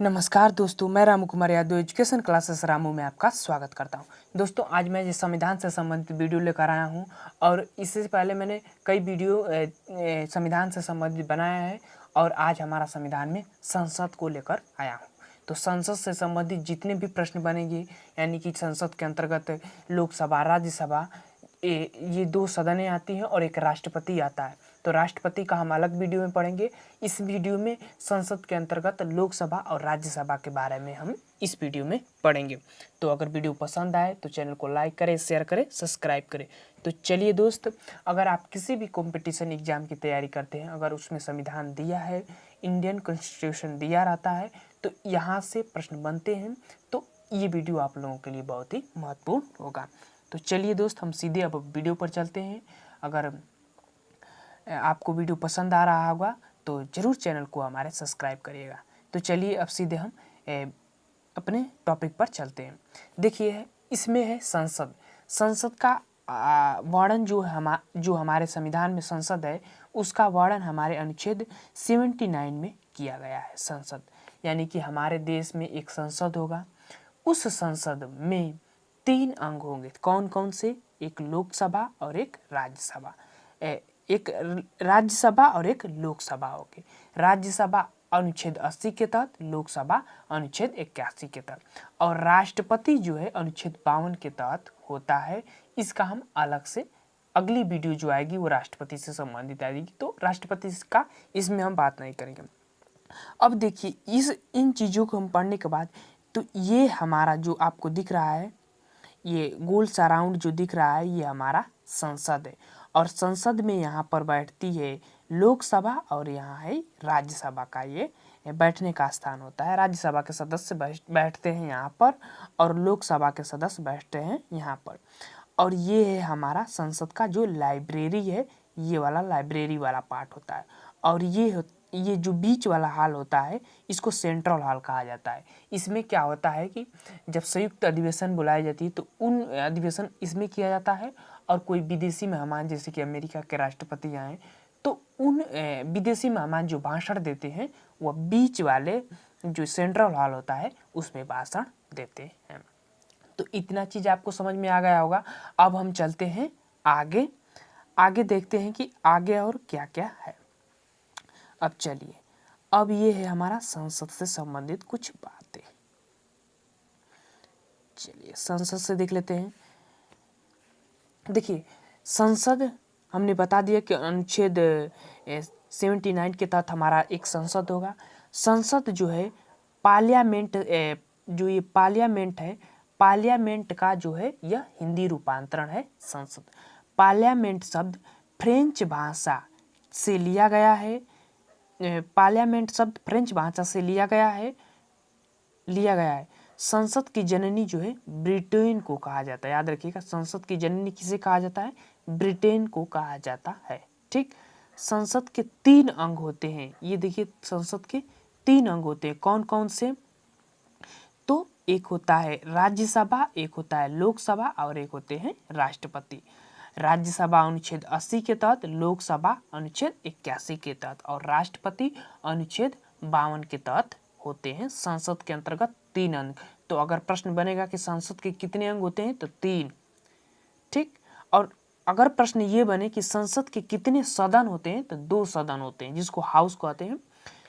नमस्कार दोस्तों, मैं रामू कुमार यादव एजुकेशन क्लासेस रामू में आपका स्वागत करता हूं। दोस्तों, आज मैं ये संविधान से संबंधित वीडियो लेकर आया हूं और इससे पहले मैंने कई वीडियो संविधान से संबंधित बनाया है और आज हमारा संविधान में संसद को लेकर आया हूं। तो संसद से संबंधित जितने भी प्रश्न बनेंगे, यानी कि संसद के अंतर्गत लोकसभा, राज्यसभा, ये दो सदनें आती हैं और एक राष्ट्रपति आता है। तो राष्ट्रपति का हम अलग वीडियो में पढ़ेंगे। इस वीडियो में संसद के अंतर्गत लोकसभा और राज्यसभा के बारे में हम इस वीडियो में पढ़ेंगे। तो अगर वीडियो पसंद आए तो चैनल को लाइक करें, शेयर करें, सब्सक्राइब करें। तो चलिए दोस्त, अगर आप किसी भी कंपटीशन एग्जाम की तैयारी करते हैं, अगर उसमें संविधान दिया है, इंडियन कॉन्स्टिट्यूशन दिया रहता है, तो यहाँ से प्रश्न बनते हैं। तो ये वीडियो आप लोगों के लिए बहुत ही महत्वपूर्ण होगा। तो चलिए दोस्त, हम सीधे अब वीडियो पर चलते हैं। अगर आपको वीडियो पसंद आ रहा होगा तो ज़रूर चैनल को हमारे सब्सक्राइब करिएगा। तो चलिए अब सीधे हम अपने टॉपिक पर चलते हैं। देखिए, इसमें है संसद। संसद का वर्णन जो हमारे संविधान में संसद है, उसका वर्णन हमारे अनुच्छेद 79 में किया गया है। संसद यानी कि हमारे देश में एक संसद होगा। उस संसद में 3 अंग होंगे। कौन कौन से? एक लोकसभा और एक राज्यसभा। एक राज्यसभा और एक लोकसभा होगी। राज्यसभा अनुच्छेद 80 के तहत, लोकसभा अनुच्छेद 81 के तहत, और राष्ट्रपति जो है अनुच्छेद 52 के तहत होता है। इसका हम अलग से अगली वीडियो जो आएगी वो राष्ट्रपति से संबंधित आएगी, तो राष्ट्रपति का इसमें हम बात नहीं करेंगे। अब देखिए, इन चीज़ों को हम पढ़ने के बाद, तो ये हमारा जो आपको दिख रहा है, ये गोल सा राउंड जो दिख रहा है, ये हमारा संसद है। और संसद में यहाँ पर बैठती है लोकसभा और यहाँ है राज्यसभा का ये बैठने का स्थान होता है। राज्यसभा के सदस्य बैठते हैं यहाँ पर और लोकसभा के सदस्य बैठते हैं यहाँ पर। और ये है हमारा संसद का जो लाइब्रेरी है, ये वाला लाइब्रेरी वाला पार्ट होता है। और ये जो बीच वाला हॉल होता है, इसको सेंट्रल हॉल कहा जाता है। इसमें क्या होता है कि जब संयुक्त अधिवेशन बुलाई जाती है तो उन अधिवेशन इसमें किया जाता है, और कोई विदेशी मेहमान जैसे कि अमेरिका के राष्ट्रपति आए तो उन विदेशी मेहमान जो भाषण देते हैं वह बीच वाले जो सेंट्रल हॉल होता है उसमें भाषण देते हैं। तो इतना चीज़ आपको समझ में आ गया होगा। अब हम चलते हैं आगे देखते हैं कि आगे और क्या क्या है। अब चलिए, अब ये है हमारा संसद से संबंधित कुछ बातें। चलिए संसद से देख लेते हैं। देखिए, संसद हमने बता दिया कि अनुच्छेद 79 के तहत हमारा एक संसद होगा। संसद जो है पार्लियामेंट, जो ये पार्लियामेंट है, पार्लियामेंट का जो है यह हिंदी रूपांतरण है संसद। पार्लियामेंट शब्द फ्रेंच भाषा से लिया गया है। पार्लियामेंट शब्द फ्रेंच भाषा से लिया गया है। संसद की जननी जो है ब्रिटेन को कहा जाता है। याद रखिएगा, संसद की जननी किसे कहा जाता है? ब्रिटेन को कहा जाता है। ठीक। संसद के 3 अंग होते हैं। ये देखिए, संसद के 3 अंग होते हैं। कौन कौन से? तो एक होता है राज्यसभा, एक होता है लोकसभा और एक होते हैं राष्ट्रपति। राज्यसभा अनुच्छेद 80 के तहत, लोकसभा अनुच्छेद 81 के तहत और राष्ट्रपति अनुच्छेद 52 के तहत होते हैं। संसद के अंतर्गत 3 अंग। तो अगर प्रश्न बनेगा कि संसद के कितने अंग होते हैं, तो 3। ठीक। और अगर प्रश्न ये बने कि संसद के कितने सदन होते हैं, तो 2 सदन होते हैं, जिसको हाउस कहते हैं।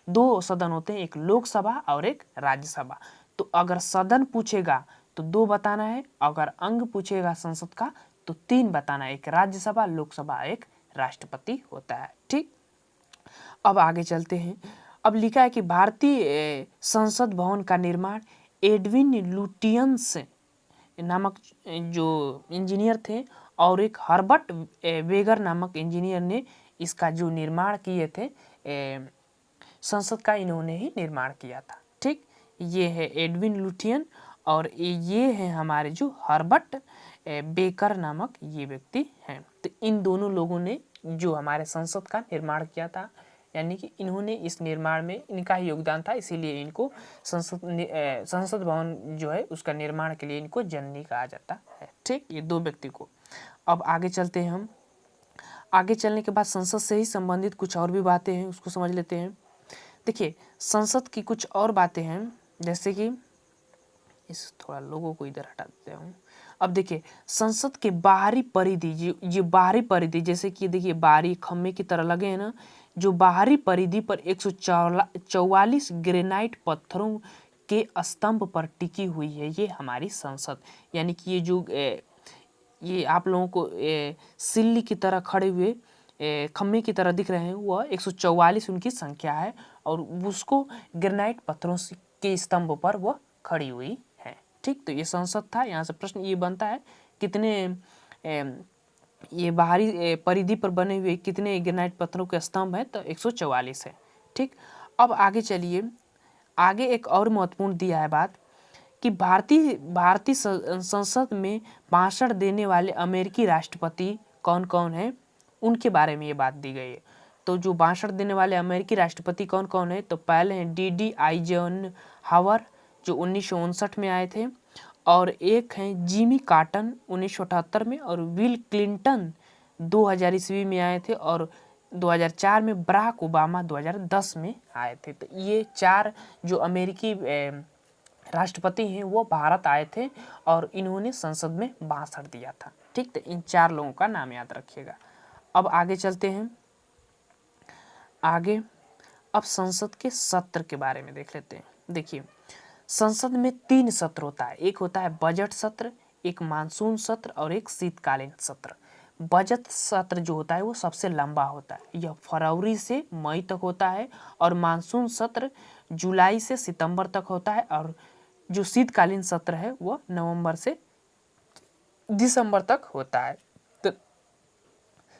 2 सदन होते हैं, एक लोकसभा और एक राज्यसभा। तो अगर सदन पूछेगा तो 2 बताना है, अगर अंग पूछेगा संसद का तो 3 बताना है, एक राज्यसभा, लोकसभा, एक राष्ट्रपति होता है। ठीक। अब आगे चलते हैं। अब लिखा है कि भारतीय संसद भवन का निर्माण एडविन लुटियंस नामक जो इंजीनियर थे और एक हर्बर्ट वेगर नामक इंजीनियर ने इसका जो निर्माण किए थे, संसद का इन्होंने ही निर्माण किया था। ठीक। ये है एडविन लुटियन और ये है हमारे जो हर्बर्ट बेकर नामक ये व्यक्ति हैं। तो इन दोनों लोगों ने जो हमारे संसद का निर्माण किया था, यानी कि इन्होंने इस निर्माण में इनका ही योगदान था, इसीलिए इनको संसद भवन जो है उसका निर्माण के लिए इनको जननी कहा जाता है। ठीक। ये 2 व्यक्ति को। अब आगे चलते हैं हम। आगे चलने के बाद संसद से ही संबंधित कुछ और भी बातें हैं, उसको समझ लेते हैं। देखिए, संसद की कुछ और बातें हैं। जैसे कि इस थोड़ा लोगों को इधर हटा देता हूँ। अब देखिए संसद के बाहरी परिधि, ये बाहरी परिधि, जैसे कि देखिए बाहरी खम्भे की तरह लगे हैं ना, जो बाहरी परिधि पर 144 ग्रेनाइट पत्थरों के स्तंभ पर टिकी हुई है ये हमारी संसद। यानी कि ये जो ये आप लोगों को सिल्ली की तरह खड़े हुए खम्भे की तरह दिख रहे हैं, वह 144 उनकी संख्या है और उसको ग्रेनाइट पत्थरों के स्तंभ पर वह खड़ी हुई है। ठीक, तो ये संसद था। यहाँ से प्रश्न ये बनता है कितने ये बाहरी परिधि पर बने हुए कितने ग्रेनाइट पत्थरों के स्तंभ है, तो 144 है। ठीक, अब आगे चलिए, आगे एक और महत्वपूर्ण दिया है बात कि भारतीय संसद में भाषण देने वाले अमेरिकी राष्ट्रपति कौन कौन है, उनके बारे में ये बात दी गई है। तो जो भाषण देने वाले अमेरिकी राष्ट्रपति कौन कौन है, तो पहले हैं D.D. आइज़नहावर जो 1959 में आए थे, और एक हैं जिमी कार्टर 1978 में, और बिल क्लिंटन 2000 ईस्वी में आए थे, और 2004 में बराक ओबामा 2010 में आए थे। तो ये 4 जो अमेरिकी राष्ट्रपति हैं वो भारत आए थे और इन्होंने संसद में भाषण दिया था। ठीक, तो इन 4 लोगों का नाम याद रखिएगा। अब आगे चलते हैं, आगे अब संसद के सत्र के बारे में देख लेते हैं। देखिए संसद में 3 सत्र होता है, एक होता है बजट सत्र, एक मानसून सत्र और एक शीतकालीन सत्र। बजट सत्र जो होता है वो सबसे लंबा होता है, यह फरवरी से मई तक होता है, और मानसून सत्र जुलाई से सितंबर तक होता है, और जो शीतकालीन सत्र है वो नवंबर से दिसंबर तक होता है। तो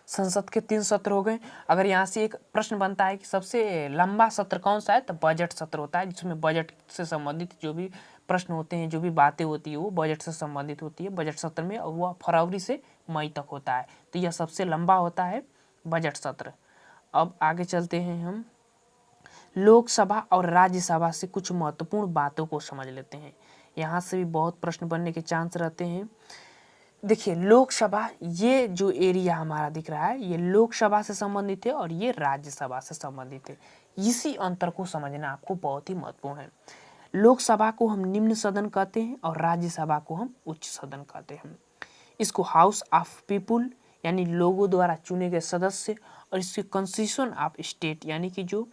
संसद के 3 सत्र हो गए। अगर यहाँ से एक प्रश्न बनता है कि सबसे लंबा सत्र कौन सा है, तो बजट सत्र होता है, जिसमें बजट से संबंधित जो भी प्रश्न होते हैं, जो भी बातें होती है वो बजट से संबंधित होती है बजट सत्र में, और वह फरवरी से मई तक होता है। तो यह सबसे लंबा होता है बजट सत्र। अब आगे चलते हैं, हम लोकसभा और राज्यसभा से कुछ महत्वपूर्ण बातों को समझ लेते हैं। यहाँ से भी बहुत प्रश्न बनने के चांस रहते हैं। देखिए लोकसभा, ये जो एरिया हमारा दिख रहा है ये लोकसभा से संबंधित है और ये राज्यसभा से संबंधित है। इसी अंतर को समझना आपको बहुत ही महत्वपूर्ण है। लोकसभा को हम निम्न सदन कहते हैं और राज्यसभा को हम उच्च सदन कहते हैं। इसको हाउस ऑफ पीपुल यानी लोगों द्वारा चुने गए सदस्य, और इसके कॉन्स्टिट्यूशन ऑफ स्टेट यानी कि जो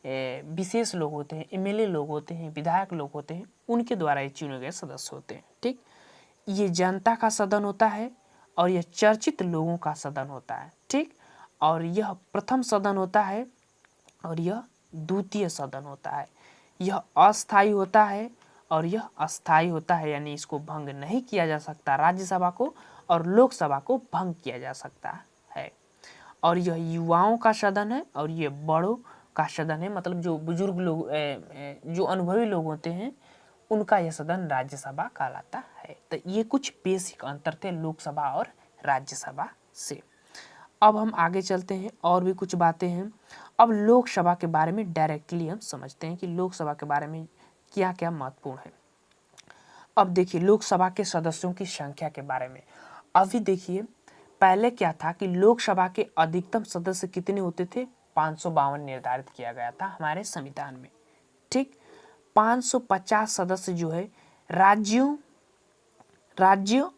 विशेष लोग होते हैं, MLA लोग होते हैं, विधायक लोग होते हैं, उनके द्वारा ये चुने गए सदस्य होते हैं। ठीक, ये जनता का सदन होता है और यह चर्चित लोगों का सदन होता है। ठीक, और यह प्रथम सदन होता है और यह द्वितीय सदन होता है। यह अस्थायी होता है और यह अस्थायी होता है, यानी इसको भंग नहीं किया जा सकता राज्यसभा को, और लोकसभा को भंग किया जा सकता है। और यह युवाओं का सदन है और ये बड़ों का सदन है, मतलब जो बुजुर्ग लोग जो अनुभवी लोग होते हैं उनका यह सदन राज्यसभा कहलाता है। तो ये कुछ बेसिक अंतर थे लोकसभा और राज्यसभा से। अब हम आगे चलते हैं, और भी कुछ बातें हैं। अब लोकसभा के बारे में डायरेक्टली हम समझते हैं कि लोकसभा के बारे में क्या क्या महत्वपूर्ण है। अब देखिए लोकसभा के सदस्यों की संख्या के बारे में। अभी देखिए पहले क्या था कि लोकसभा के अधिकतम सदस्य कितने होते थे, 552 निर्धारित किया गया था हमारे संविधान में। ठीक, 550 सदस्य जो है राज्यों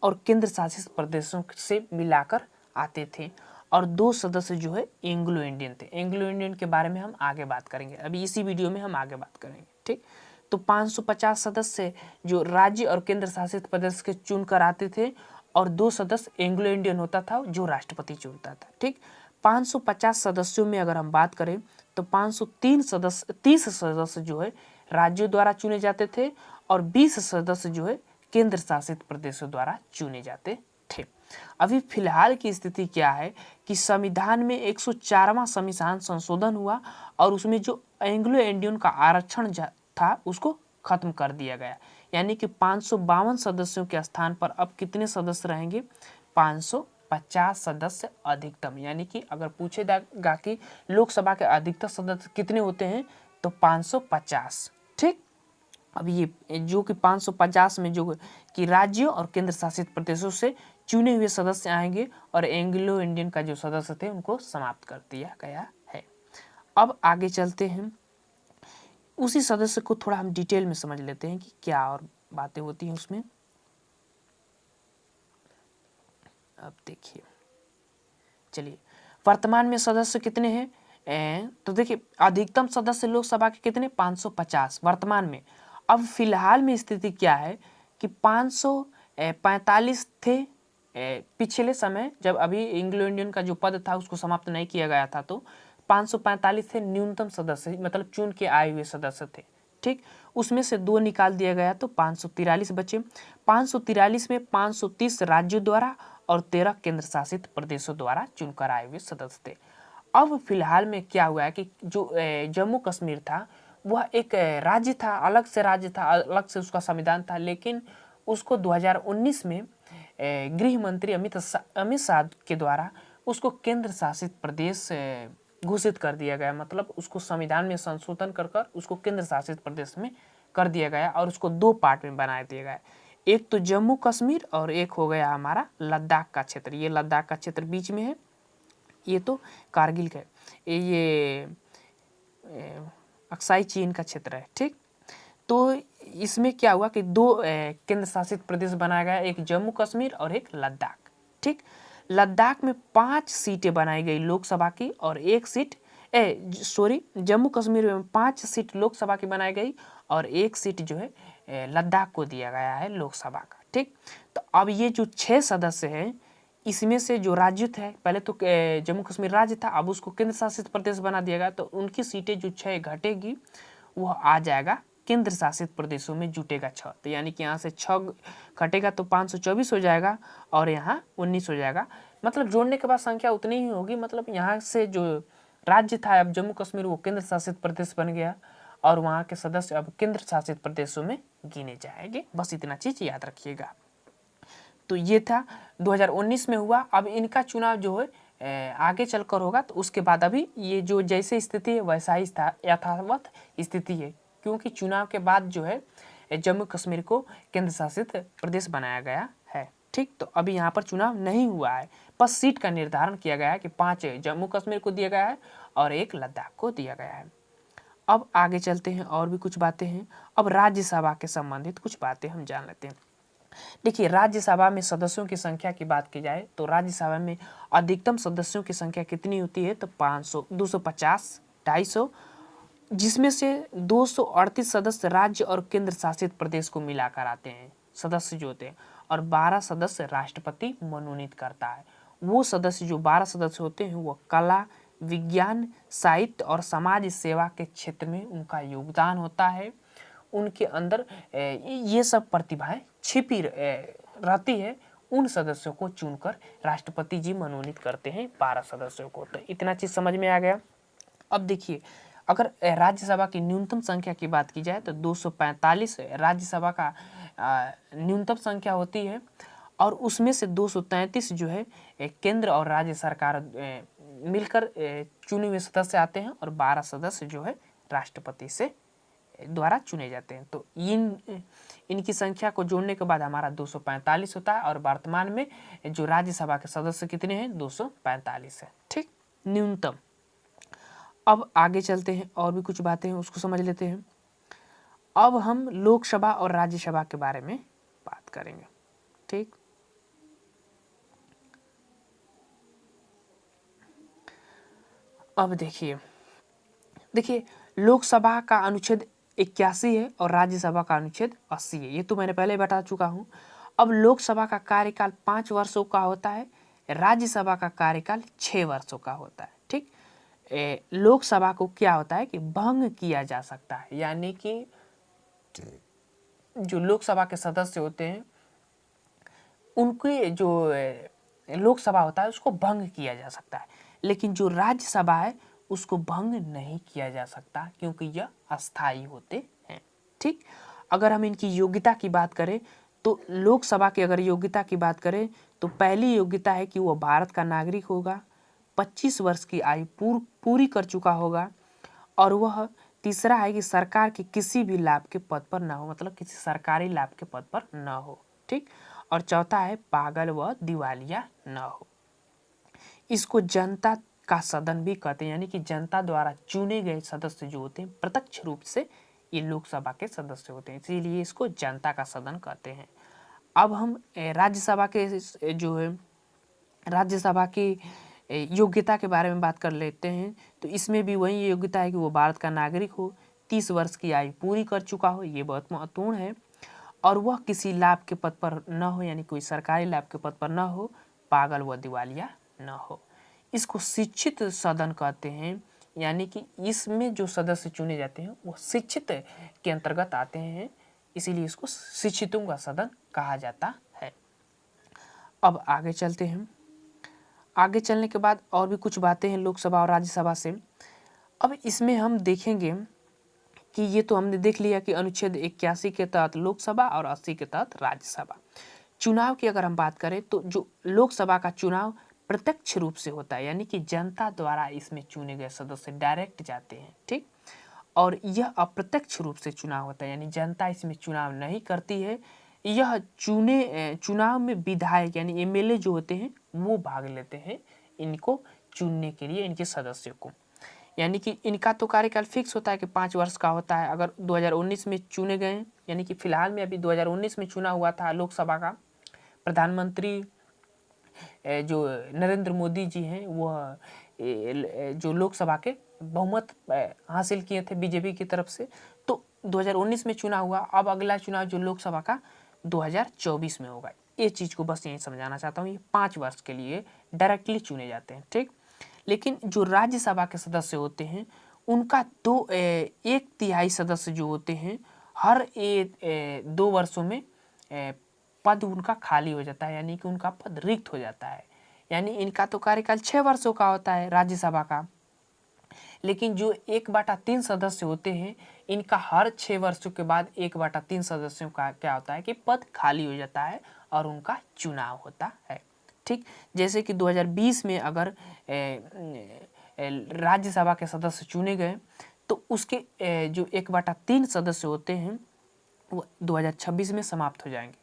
और केंद्र शासित प्रदेशों से मिलाकर आते थे, और 2 सदस्य जो है एंग्लो इंडियन थे। एंग्लो इंडियन के बारे में हम आगे बात करेंगे, अभी इसी वीडियो में हम आगे बात करेंगे। ठीक, तो 550 सदस्य जो राज्य और केंद्र शासित प्रदेश के चुन कर आते थे, और 2 सदस्य एंग्लो इंडियन होता था जो राष्ट्रपति चुनता था। ठीक, 550 सदस्यों में अगर हम बात करें तो 30 सदस्य जो है राज्यों द्वारा चुने जाते थे, और 20 सदस्य जो है केंद्र शासित प्रदेशों द्वारा चुने जाते थे। अभी फिलहाल की स्थिति क्या है कि संविधान में 104वां संविधान संशोधन हुआ, और उसमें जो एंग्लो इंडियन का आरक्षण था उसको खत्म कर दिया गया, यानी कि 552 सदस्यों के स्थान पर अब कितने सदस्य रहेंगे, 550 सदस्य अधिकतम। यानी कि अगर पूछेगा कि लोकसभा के अधिकतम सदस्य कितने होते हैं, तो 550। ठीक, अब ये जो कि 550 में जो कि राज्यों और केंद्र शासित प्रदेशों से चुने हुए सदस्य आएंगे, और एंग्लो इंडियन का जो सदस्य थे उनको समाप्त कर दिया गया है। अब आगे चलते हैं, उसी सदस्य को थोड़ा हम डिटेल में समझ लेते हैं कि क्या और बातें होती हैं उसमें। अब देखिए, चलिए वर्तमान में सदस्य कितने हैं? तो देखिए अधिकतम सदस्य लोकसभा के कितने? 550 वर्तमान में। अब फिलहाल में स्थिति क्या है कि 545 थे पिछले समय, जब अभी एंग्लो इंडियन का जो पद था उसको समाप्त नहीं किया गया था, तो 545 थे न्यूनतम सदस्य, मतलब चुन के आए हुए सदस्य थे। ठीक, उसमें से 2 निकाल दिया गया तो 543 बचे। 543 में 530 राज्यों द्वारा और 13 केंद्र शासित प्रदेशों द्वारा चुनकर आए हुए सदस्य थे। अब फिलहाल में क्या हुआ है कि जो जम्मू कश्मीर था वह एक राज्य था, अलग से राज्य था, अलग से उसका संविधान था, लेकिन उसको 2019 में गृह मंत्री अमित शाह के द्वारा उसको केंद्र शासित प्रदेश घोषित कर दिया गया। मतलब उसको संविधान में संशोधन कर उसको केंद्र शासित प्रदेश में कर दिया गया और उसको 2 पार्ट में बना दिया गया। एक तो जम्मू कश्मीर और एक हो गया हमारा लद्दाख का क्षेत्र। ये लद्दाख का क्षेत्र बीच में है, ये तो कारगिल का, ये अक्साई चीन का क्षेत्र है। ठीक, तो इसमें क्या हुआ कि 2 केंद्र शासित प्रदेश बनाया गया, एक जम्मू कश्मीर और एक लद्दाख। ठीक, लद्दाख में 5 सीटें बनाई गई लोकसभा की और 1 सीट जम्मू कश्मीर में 5 सीट लोकसभा की बनाई गई और 1 सीट जो है लद्दाख को दिया गया है लोकसभा का। ठीक, तो अब ये जो 6 सदस्य हैं इसमें से जो राज्य थे, पहले तो जम्मू कश्मीर राज्य था, अब उसको केंद्र शासित प्रदेश बना दिया गया, तो उनकी सीटें जो 6 घटेगी वह आ जाएगा केंद्र शासित प्रदेशों में जुटेगा 6। तो यानी कि यहाँ से 6 घटेगा तो 524 हो जाएगा और यहाँ 19 हो जाएगा। मतलब जोड़ने के बाद संख्या उतनी ही होगी। मतलब यहाँ से जो राज्य था अब जम्मू कश्मीर वो केंद्र शासित प्रदेश बन गया और वहाँ के सदस्य अब केंद्र शासित प्रदेशों में गिने जाएंगे। बस इतना चीज याद रखिएगा। तो ये था 2019 में हुआ। अब इनका चुनाव जो है आगे चलकर होगा, तो उसके बाद अभी ये जो जैसे स्थिति है वैसा ही यथावत स्थिति है, क्योंकि चुनाव के बाद जो है जम्मू कश्मीर को केंद्र शासित प्रदेश बनाया गया है। ठीक, तो अभी यहाँ पर चुनाव नहीं हुआ है, बस सीट का निर्धारण किया गया है कि 5 जम्मू कश्मीर को दिया गया है और 1 लद्दाख को दिया गया है। अब आगे चलते हैं, और भी कुछ बातें हैं। अब राज्यसभा के संबंधित कुछ बातें हम जान लेते हैं। देखिए राज्यसभा में सदस्यों की संख्या की बात की जाए तो राज्यसभा में अधिकतम सदस्यों की संख्या कितनी होती है? तो 500, 250, 250, जिसमें से 238 सदस्य राज्य और केंद्र शासित प्रदेश को मिलाकर आते हैं सदस्य जो होते हैं, और 12 सदस्य राष्ट्रपति मनोनीत करता है। वो सदस्य जो 12 सदस्य होते हैं वो कला, विज्ञान, साहित्य और समाज सेवा के क्षेत्र में उनका योगदान होता है। उनके अंदर ये सब प्रतिभाएं छिपी रहती है। उन सदस्यों को चुनकर राष्ट्रपति जी मनोनीत करते हैं 12 सदस्यों को। तो इतना चीज समझ में आ गया। अब देखिए अगर राज्यसभा की न्यूनतम संख्या की बात की जाए तो 245 राज्यसभा का न्यूनतम संख्या होती है, और उसमें से 233 जो है केंद्र और राज्य सरकार मिलकर चुने हुए सदस्य आते हैं, और 12 सदस्य जो है राष्ट्रपति से द्वारा चुने जाते हैं। तो इनकी संख्या को जोड़ने के बाद हमारा 245 होता है, और वर्तमान में जो राज्यसभा के सदस्य कितने हैं? 245 है। ठीक, न्यूनतम। अब आगे चलते हैं, और भी कुछ बातें हैं उसको समझ लेते हैं। अब हम लोकसभा और राज्यसभा के बारे में बात करेंगे। ठीक, अब देखिए लोकसभा का अनुच्छेद 81 है और राज्यसभा का अनुच्छेद 80 है। ये तो मैंने पहले बता चुका हूँ। अब लोकसभा का कार्यकाल 5 वर्षों का होता है, राज्यसभा का कार्यकाल 6 वर्षों का होता है। ठीक, लोकसभा को क्या होता है कि भंग किया जा सकता है, यानी कि जो लोकसभा के सदस्य होते हैं उनकी जो लोकसभा होता है उसको भंग किया जा सकता है, लेकिन जो राज्यसभा है उसको भंग नहीं किया जा सकता, क्योंकि यह अस्थायी होते हैं। ठीक, अगर हम इनकी योग्यता की बात करें तो लोकसभा की अगर योग्यता की बात करें तो पहली योग्यता है कि वह भारत का नागरिक होगा, 25 वर्ष की आयु पूरी कर चुका होगा, और वह तीसरा है कि सरकार के किसी भी लाभ के पद पर ना हो, मतलब किसी सरकारी लाभ के पद पर ना हो। ठीक, और चौथा है पागल व दिवालिया ना हो। इसको जनता का सदन भी कहते हैं, यानी कि जनता द्वारा चुने गए सदस्य जो होते हैं प्रत्यक्ष रूप से ये लोकसभा के सदस्य होते हैं, इसीलिए इसको जनता का सदन कहते हैं। अब हम राज्यसभा के जो है राज्यसभा की योग्यता के बारे में बात कर लेते हैं। तो इसमें भी वही योग्यता है कि वो भारत का नागरिक हो, 30 वर्ष की आयु पूरी कर चुका हो, ये बहुत महत्वपूर्ण है, और वह किसी लाभ के पद पर न हो, यानी कोई सरकारी लाभ के पद पर न हो, पागल व दिवालिया न हो। इसको शिक्षित सदन कहते हैं, यानी कि इसमें जो सदस्य चुने जाते हैं वो शिक्षित के अंतर्गत आते हैं, इसीलिए इसको शिक्षितों का सदन कहा जाता है। अब आगे चलते हैं। आगे चलने के बाद और भी कुछ बातें हैं लोकसभा और राज्यसभा से। अब इसमें हम देखेंगे कि ये तो हमने देख लिया कि अनुच्छेद 81 के तहत लोकसभा और 80 के तहत राज्यसभा। चुनाव की अगर हम बात करें तो जो लोकसभा का चुनाव प्रत्यक्ष रूप से होता है, यानी कि जनता द्वारा इसमें चुने गए सदस्य डायरेक्ट जाते हैं, ठीक। और यह अप्रत्यक्ष रूप से चुनाव होता है, यानी जनता इसमें चुनाव नहीं करती है। यह चुनाव में विधायक यानी एमएलए जो होते हैं वो भाग लेते हैं इनको चुनने के लिए, इनके सदस्यों को। यानी कि इनका तो कार्यकाल फिक्स होता है कि 5 वर्ष का होता है। अगर 2019 में चुने गए, यानी कि फिलहाल में अभी 2019 में चुना हुआ था लोकसभा का प्रधानमंत्री जो नरेंद्र मोदी जी हैं, वह जो लोकसभा के बहुमत हासिल किए थे बीजेपी की तरफ से, तो 2019 में चुना हुआ। अब अगला चुनाव जो लोकसभा का 2024 में होगा। ये चीज़ को बस यही समझाना चाहता हूँ। ये 5 वर्ष के लिए डायरेक्टली चुने जाते हैं, ठीक। लेकिन जो राज्यसभा के सदस्य होते हैं उनका 1/3 सदस्य जो होते हैं हर 2 वर्षों में पद उनका खाली हो जाता है, यानी कि उनका पद रिक्त हो जाता है। यानी इनका तो कार्यकाल 6 वर्षों का होता है राज्यसभा का, लेकिन जो 1/3 सदस्य होते हैं इनका हर 6 वर्षों के बाद 1/3 सदस्यों का क्या होता है कि पद खाली हो जाता है और उनका चुनाव होता है, ठीक। जैसे कि 2020 में अगर राज्यसभा के सदस्य चुने गए तो उसके जो 1/3 सदस्य होते हैं वो 2026 में समाप्त हो जाएंगे।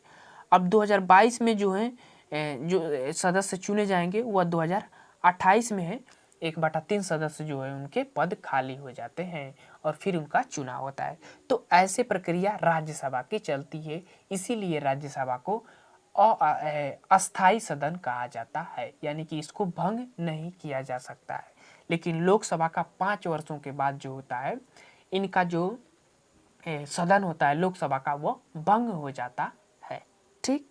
अब 2022 में जो है जो सदस्य चुने जाएंगे वह 2028 में है। 1/3 सदस्य जो है उनके पद खाली हो जाते हैं और फिर उनका चुनाव होता है। तो ऐसे प्रक्रिया राज्यसभा की चलती है, इसीलिए राज्यसभा को अस्थायी सदन कहा जाता है, यानी कि इसको भंग नहीं किया जा सकता है। लेकिन लोकसभा का 5 वर्षों के बाद जो होता है इनका जो सदन होता है लोकसभा का वो भंग हो जाता है, ठीक।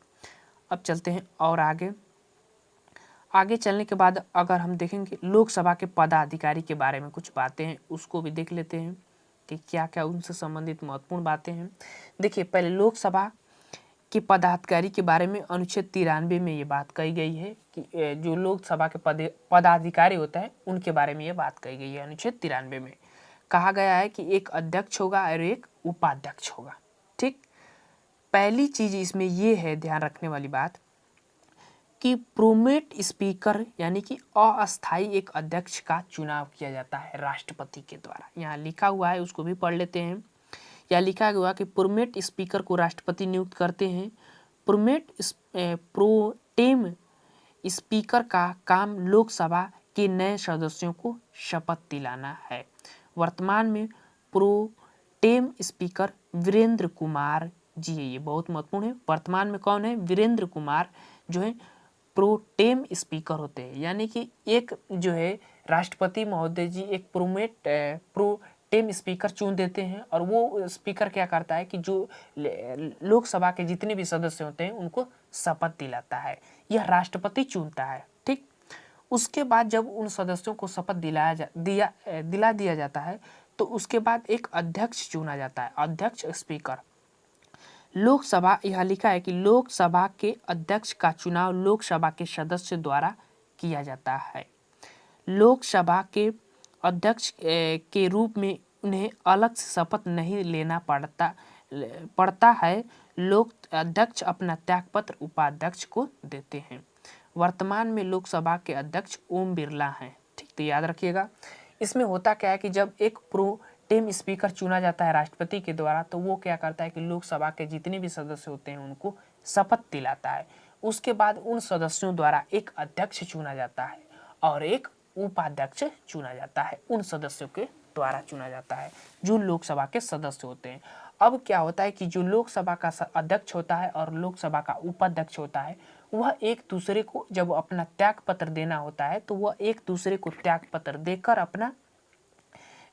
अब चलते हैं और आगे चलने के बाद अगर हम देखेंगे लोकसभा के पदाधिकारी के बारे में कुछ बातें हैं, उसको भी देख लेते हैं कि क्या क्या उनसे संबंधित महत्वपूर्ण बातें हैं। देखिए, पहले लोकसभा के पदाधिकारी के बारे में अनुच्छेद 93 में ये बात कही गई है कि जो लोकसभा के पदाधिकारी होता है उनके बारे में ये बात कही गई है। अनुच्छेद 93 में कहा गया है कि एक अध्यक्ष होगा और एक उपाध्यक्ष होगा, ठीक। पहली चीज इसमें ये है ध्यान रखने वाली बात कि प्रोमेट स्पीकर यानी कि अस्थायी एक अध्यक्ष का चुनाव किया जाता है राष्ट्रपति के द्वारा। यहाँ लिखा हुआ है, उसको भी पढ़ लेते हैं। यहाँ लिखा हुआ कि प्रोमेट स्पीकर को राष्ट्रपति नियुक्त करते हैं। प्रोटेम स्पीकर का काम लोकसभा के नए सदस्यों को शपथ दिलाना है। वर्तमान में प्रोटेम स्पीकर वीरेंद्र कुमार जी है, ये बहुत महत्वपूर्ण है। वर्तमान में कौन है? वीरेंद्र कुमार जो है प्रोटेम स्पीकर होते हैं, यानी कि एक जो है राष्ट्रपति महोदय जी एक प्रोटेम स्पीकर चुन देते हैं और वो स्पीकर क्या करता है कि जो लोकसभा के जितने भी सदस्य होते हैं उनको शपथ दिलाता है। यह राष्ट्रपति चुनता है, ठीक। उसके बाद जब उन सदस्यों को शपथ दिला दिया जाता है तो उसके बाद एक अध्यक्ष चुना जाता है, अध्यक्ष स्पीकर। लोकसभा, यहाँ लिखा है कि लोकसभा के अध्यक्ष का चुनाव लोकसभा के सदस्य द्वारा किया जाता है। लोकसभा के अध्यक्ष के रूप में उन्हें अलग से शपथ नहीं लेना पड़ता है। लोक अध्यक्ष अपना त्यागपत्र उपाध्यक्ष को देते हैं। वर्तमान में लोकसभा के अध्यक्ष ओम बिरला हैं, ठीक। तो याद रखिएगा, इसमें होता क्या है कि जब एक प्रोटेम स्पीकर चुना जाता है राष्ट्रपति के द्वारा तो वो क्या करता है कि लोकसभा के जितने भी सदस्य होते हैं उनको शपथ दिलाता है। उसके बाद उन सदस्यों द्वारा एक अध्यक्ष चुना जाता है और एक उपाध्यक्ष चुना जाता है उन सदस्यों के द्वारा चुना जाता है, जो लोकसभा के सदस्य होते हैं। अब क्या होता है कि जो लोकसभा का अध्यक्ष होता है और लोकसभा का उपाध्यक्ष होता है, वह एक दूसरे को जब अपना त्याग पत्र देना होता है तो वह एक दूसरे को त्याग पत्र देकर अपना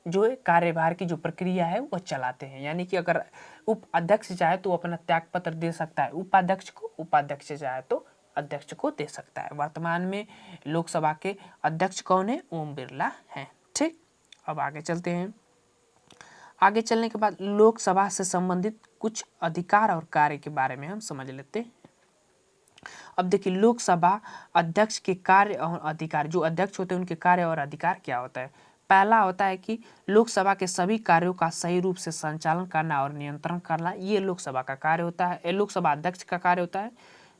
जो कार्यभार की जो प्रक्रिया है वह चलाते हैं। यानी कि अगर उप अध्यक्ष चाहे तो अपना त्याग पत्र दे सकता है उपाध्यक्ष को, उपाध्यक्ष चाहे तो अध्यक्ष को दे सकता है। वर्तमान में लोकसभा के अध्यक्ष कौन है? ओम बिरला हैं। ठीक, अब आगे चलते हैं। आगे चलने के बाद लोकसभा से संबंधित कुछ अधिकार और कार्य के बारे में हम समझ लेते हैं। अब देखिए, लोकसभा अध्यक्ष के कार्य और अधिकार, जो अध्यक्ष होते हैं उनके कार्य और अधिकार क्या होता है। पहला होता है कि लोकसभा के सभी कार्यों का सही रूप से संचालन करना और नियंत्रण करना, ये लोकसभा का कार्य होता है, लोकसभा अध्यक्ष का कार्य होता है।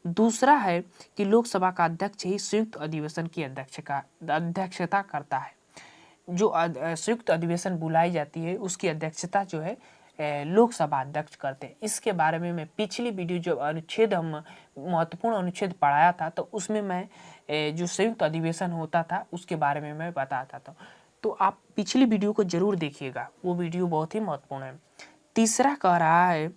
दूसरा है कि लोकसभा का अध्यक्ष ही संयुक्त अधिवेशन की अध्यक्षता करता है। जो संयुक्त अधिवेशन बुलाई जाती है उसकी अध्यक्षता जो है लोकसभा अध्यक्ष करते हैं। इसके बारे में मैं पिछली वीडियो जो अनुच्छेद हम महत्वपूर्ण अनुच्छेद पढ़ाया था तो उसमें मैं जो संयुक्त अधिवेशन होता था उसके बारे में मैं बताता था, तो आप पिछली वीडियो को जरूर देखिएगा, वो वीडियो बहुत ही महत्वपूर्ण है। तीसरा कह रहा है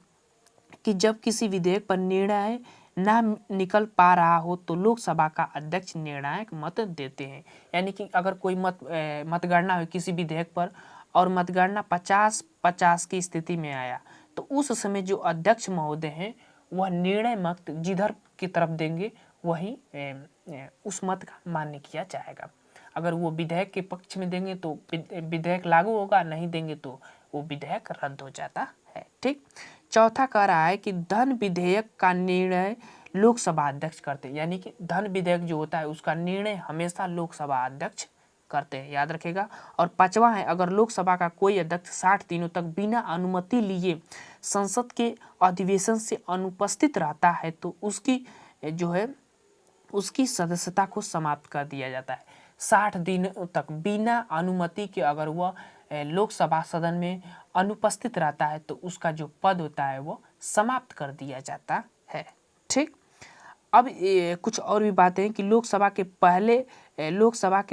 कि जब किसी विधेयक पर निर्णय ना निकल पा रहा हो तो लोकसभा का अध्यक्ष निर्णायक मत देते हैं। यानी कि अगर कोई मतगणना हो किसी विधेयक पर और मतगणना 50-50 की स्थिति में आया तो उस समय जो अध्यक्ष महोदय हैं वह निर्णय मत जिधर की तरफ देंगे वही उस मत का मान्य किया जाएगा। अगर वो विधेयक के पक्ष में देंगे तो विधेयक लागू होगा, नहीं देंगे तो वो विधेयक रद्द हो जाता है। ठीक, चौथा कह रहा है कि धन विधेयक का निर्णय लोकसभा अध्यक्ष करते हैं। यानी कि धन विधेयक जो होता है उसका निर्णय हमेशा लोकसभा अध्यक्ष करते हैं, याद रखिएगा। और पांचवा है, अगर लोकसभा का कोई अध्यक्ष 60 दिनों तक बिना अनुमति लिए संसद के अधिवेशन से अनुपस्थित रहता है तो उसकी जो है उसकी सदस्यता को समाप्त कर दिया जाता है। 60 दिन तक बिना अनुमति के अगर वह लोकसभा सदन में अनुपस्थित रहता है तो उसका जो पद होता है वो समाप्त कर दिया जाता है। ठीक, अब कुछ और भी बातें हैं कि लोकसभा के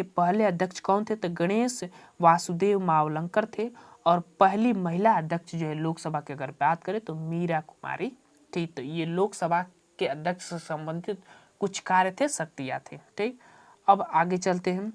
पहले अध्यक्ष कौन थे, तो गणेश वासुदेव मावलंकर थे। और पहली महिला अध्यक्ष जो है लोकसभा की अगर बात करें तो मीरा कुमारी थी। तो ये लोकसभा के अध्यक्ष से संबंधित कुछ कार्य थे, शक्तियाँ थे। ठीक, अब आगे चलते हैं।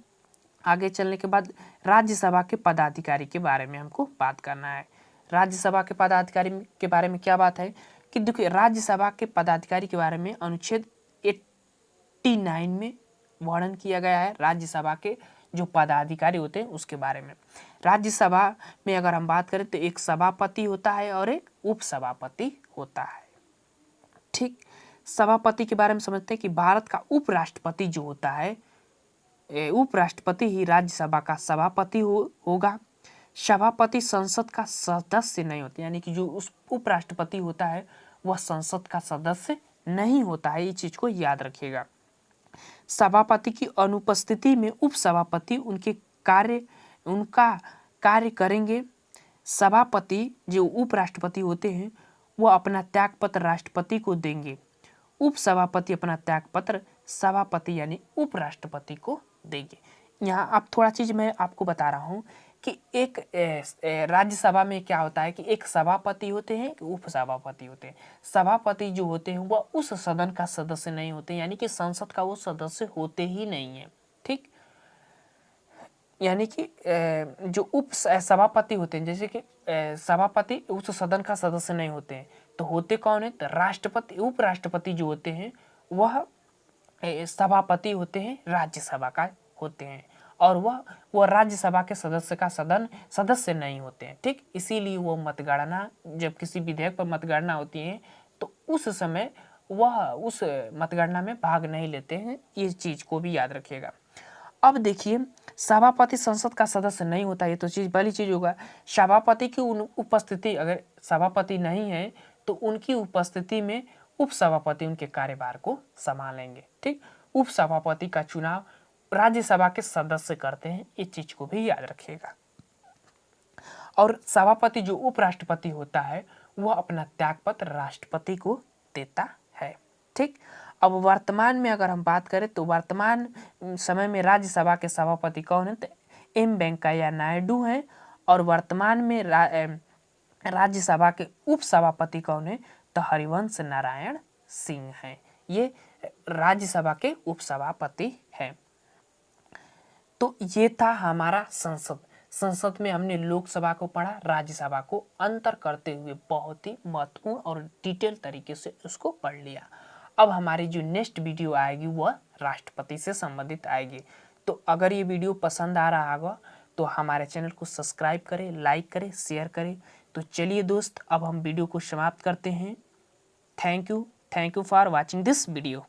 आगे चलने के बाद राज्यसभा के पदाधिकारी के बारे में हमको बात करना है। राज्यसभा के पदाधिकारी के बारे में क्या बात है कि देखिए, राज्यसभा के पदाधिकारी के बारे में अनुच्छेद 89 में वर्णन किया गया है। राज्यसभा के जो पदाधिकारी होते हैं उसके बारे में। राज्यसभा में अगर हम बात करें तो एक सभापति होता है और एक उपसभापति होता है। ठीक, सभापति के बारे में समझते हैं कि भारत का उपराष्ट्रपति जो होता है, उपराष्ट्रपति ही राज्यसभा का सभापति होगा। सभापति संसद का सदस्य नहीं होते, यानी कि जो उस उपराष्ट्रपति होता है वह संसद का सदस्य नहीं होता है, ये चीज को याद रखिएगा। सभापति की अनुपस्थिति में उपसभापति उनका कार्य करेंगे। सभापति जो उपराष्ट्रपति होते हैं वह अपना त्यागपत्र राष्ट्रपति को देंगे। उपसभापति अपना त्यागपत्र सभापति यानी उपराष्ट्रपति को देंगे। यहाँ आप थोड़ा चीज मैं आपको बता रहा हूँ कि एक राज्यसभा में क्या होता है कि एक सभापति होते हैं, एक उपसभापति होते हैं। सभापति जो होते हैं वह उस सदन का सदस्य नहीं होते, यानी कि संसद का वो सदस्य होते ही नहीं है। ठीक, यानी कि जो उप सभापति होते हैं, जैसे कि सभापति उस सदन का सदस्य नहीं होते हैं, तो होते कौन है, तो राष्ट्रपति उपराष्ट्रपति जो होते हैं वह सभापति होते हैं, राज्यसभा का होते हैं, और वह राज्यसभा के सदस्य नहीं होते हैं। ठीक, इसीलिए वो मतगणना, जब किसी विधेयक पर मतगणना होती है तो उस समय वह उस मतगणना में भाग नहीं लेते हैं, ये चीज को भी याद रखिएगा। अब देखिए, सभापति संसद का सदस्य नहीं होता, ये तो चीज पहली चीज होगा। सभापति की उपस्थिति, अगर सभापति नहीं है तो उनकी उपस्थिति में उपसभापति उनके कार्यभार को संभालेंगे। ठीक, उपसभापति का चुनाव राज्यसभा के सदस्य करते हैं, इस चीज को भी याद रखिएगा। और सभापति जो उपराष्ट्रपति होता है वह अपना त्यागपत्र राष्ट्रपति को देता है। ठीक, अब वर्तमान में अगर हम बात करें तो वर्तमान समय में राज्यसभा के सभापति कौन है, तो एम वेंकैया नायडू हैं। और वर्तमान में राज्यसभा के उपसभापति कौन है? तो हरिवंश नारायण सिंह हैं। ये राज्यसभा के उपसभापति हैं। तो ये था हमारा संसद में हमने लोकसभा को पढ़ा, राज्यसभा को अंतर करते हुए बहुत ही महत्वपूर्ण और डिटेल तरीके से उसको पढ़ लिया। अब हमारी जो नेक्स्ट वीडियो आएगी वह राष्ट्रपति से संबंधित आएगी। तो अगर ये वीडियो पसंद आ रहा होगा तो हमारे चैनल को सब्सक्राइब करें, लाइक करें, शेयर करें। तो चलिए दोस्त, अब हम वीडियो को समाप्त करते हैं। Thank you for watching this video.